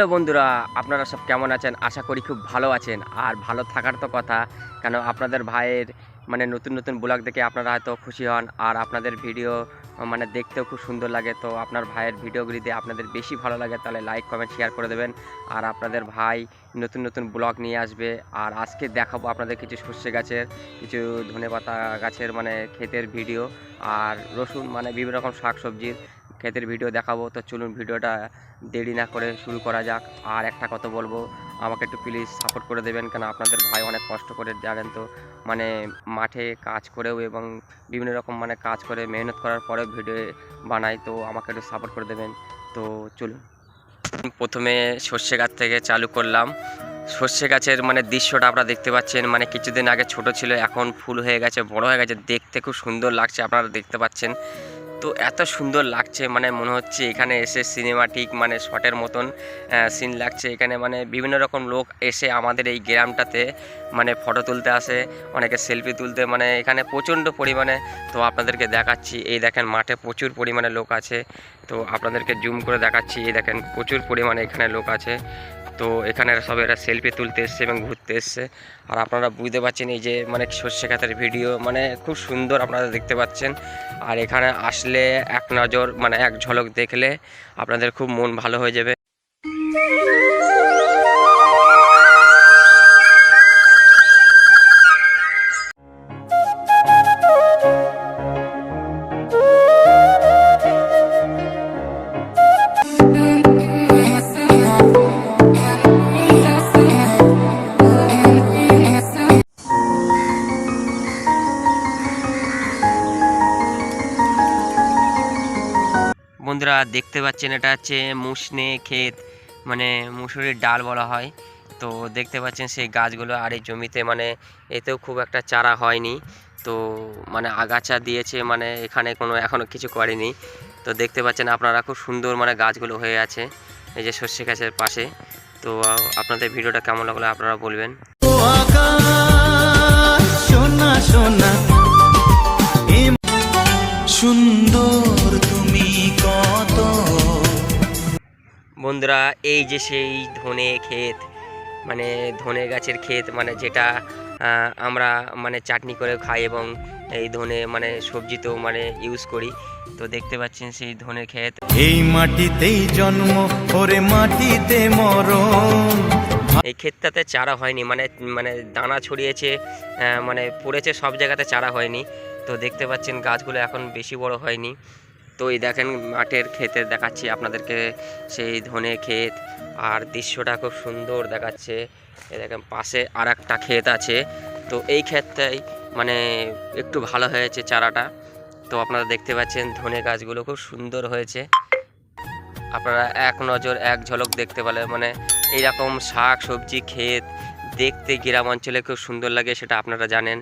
Hello বন্ধুরা, আপনারা সব কেমন আছেন? আশা করি খুব ভালো আছেন। আর ভালো থাকার তো কথা, কেন আপনাদের ভাইয়ের মানে নতুন নতুন ব্লগ দেখে আপনারা হয়তো খুশি হন। আর আপনাদের ভিডিও মানে দেখতেও খুব সুন্দর লাগে। তো আপনার ভাইয়ের ভিডিওগুলিতে আপনাদের বেশি ভালো লাগে, তাহলে লাইক কমেন্ট শেয়ার করে দেবেন। আর আপনাদের ভাই নতুন নতুন ব্লগ নিয়ে আসবে। আর আজকে দেখাবো আপনাদের কিছু সর্ষে গাছের, কিছু ধনেপাতা গাছের মানে ক্ষেতের ভিডিও, আর রসুন মানে বিভিন্ন রকম শাকসবজির ক্ষেতের ভিডিও দেখাবো। তো চলুন ভিডিওটা দেরি না করে শুরু করা যাক। আর একটা কথা বলবো, আমাকে একটু প্লিজ সাপোর্ট করে দেবেন, কেন আপনাদের ভাই অনেক কষ্ট করে জানেন তো, মানে মাঠে কাজ করেও এবং বিভিন্ন রকম মানে কাজ করে মেহনত করার পরেও ভিডিও বানাই। তো আমাকে একটু সাপোর্ট করে দেবেন। তো চলুন, প্রথমে সর্ষে গাছ থেকে চালু করলাম। সর্ষে গাছের মানে দৃশ্যটা আপনারা দেখতে পাচ্ছেন, মানে কিছুদিন আগে ছোট ছিল, এখন ফুল হয়ে গেছে, বড় হয়ে গেছে, দেখতে খুব সুন্দর লাগছে, আপনারা দেখতে পাচ্ছেন। তো এত সুন্দর লাগছে, মানে মনে হচ্ছে এখানে এসে সিনেমাটিক মানে শটের মতন সিন লাগছে। এখানে মানে বিভিন্ন রকম লোক এসে আমাদের এই গ্রামটাতে মানে ফটো তুলতে আসে, অনেকে সেলফি তুলতে, মানে এখানে প্রচণ্ড পরিমাণে। তো আপনাদেরকে দেখাচ্ছি, এই দেখেন মাঠে প্রচুর পরিমাণে লোক আছে। তো আপনাদেরকে জুম করে দেখাচ্ছি, এই দেখেন প্রচুর পরিমাণে এখানে লোক আছে। তো এখানে সব এরা সেলফি তুলতে এসছে এবং ঘুরতে এসছে। আর আপনারা বুঝতে পারছেন এই যে মানে সর্ষে ক্ষেতের ভিডিও মানে খুব সুন্দর আপনারা দেখতে পাচ্ছেন। আর এখানে আসলে এক নজর মানে এক ঝলক দেখলে আপনাদের খুব মন ভালো হয়ে যাবে। বন্ধুরা দেখতে পাচ্ছেন, এটা হচ্ছে মুসনে ক্ষেত, মানে মুসুরির ডাল বলা হয়। তো দেখতে পাচ্ছেন সেই গাছগুলো, আর এই জমিতে মানে এতেও খুব একটা চারা হয়নি, তো মানে আগাছা দিয়েছে, মানে এখানে কোনো এখনও কিছু করেনি। তো দেখতে পাচ্ছেন আপনারা খুব সুন্দর মানে গাছগুলো হয়ে আছে এই যে সর্ষে গাছের পাশে। তো আপনাদের ভিডিওটা কেমন লাগলো আপনারা বলবেন। সুন্দর তুমি কত। বন্ধুরা এই যে সেই ধনে ক্ষেত, মানে ধনে গাছের ক্ষেত, মানে যেটা আমরা মানে চাটনি করে খাই এবং এই ধনে মানে সবজিতেও মানে ইউজ করি। তো দেখতে পাচ্ছেন সেই ধনে ক্ষেত, এই মাটিতেই জন্ম ওরে মাটিতে মরণ। এই ক্ষেতটাতে চারা হয়নি, মানে মানে দানা ছড়িয়েছে, মানে পড়েছে, সব জায়গাতে চারা হয়নি। তো দেখতে পাচ্ছেন গাছগুলো এখন বেশি বড় হয়নি। তো এই দেখেন মাঠের ক্ষেতে দেখাচ্ছি আপনাদেরকে সেই ধনে ক্ষেত, আর দৃশ্যটা খুব সুন্দর দেখাচ্ছে। এই দেখেন পাশে আর একটা ক্ষেত আছে। তো এই ক্ষেতটাই মানে একটু ভালো হয়েছে চারাটা। তো আপনারা দেখতে পাচ্ছেন ধনে গাছগুলো খুব সুন্দর হয়েছে। আপনারা এক নজর এক ঝলক দেখতে পেলে মানে এইরকম শাক সবজি ক্ষেত দেখতে গ্রাম অঞ্চলে খুব সুন্দর লাগে, সেটা আপনারা জানেন।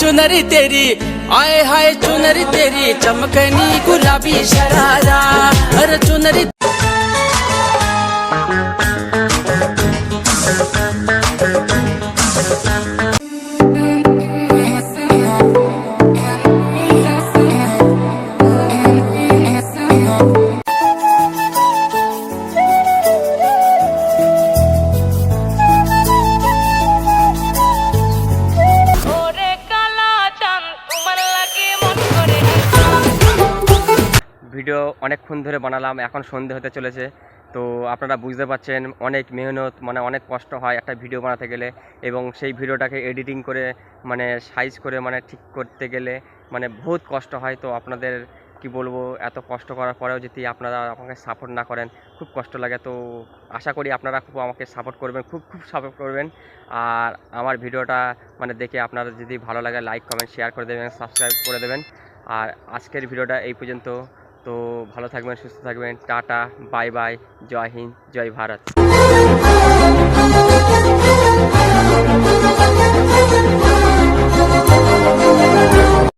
चुनरी तेरी आए हाय चुनरी तेरी चमकनी गुलाबी शरारा, अरे चुनरी। ভিডিও অনেকক্ষণ ধরে বানালাম, এখন সন্ধে হতে চলেছে। তো আপনারা বুঝতে পারছেন অনেক মেহনত, মানে অনেক কষ্ট হয় একটা ভিডিও বানাতে গেলে, এবং সেই ভিডিওটাকে এডিটিং করে মানে সাইজ করে মানে ঠিক করতে গেলে মানে বহুত কষ্ট হয়। তো আপনাদের কি বলবো, এত কষ্ট করার পরেও যদি আপনারা আমাকে সাপোর্ট না করেন খুব কষ্ট লাগে। তো আশা করি আপনারা খুব আমাকে সাপোর্ট করবেন, খুব খুব সাপোর্ট করবেন। আর আমার ভিডিওটা মানে দেখে আপনারা যদি ভালো লাগে লাইক কমেন্ট শেয়ার করে দেবেন, সাবস্ক্রাইব করে দেবেন। আর আজকের ভিডিওটা এই পর্যন্ত। তো ভালো থাকবেন, সুস্থ থাকবেন, টাটা, বাই বাই, জয় হিন্দ, জয় ভারত।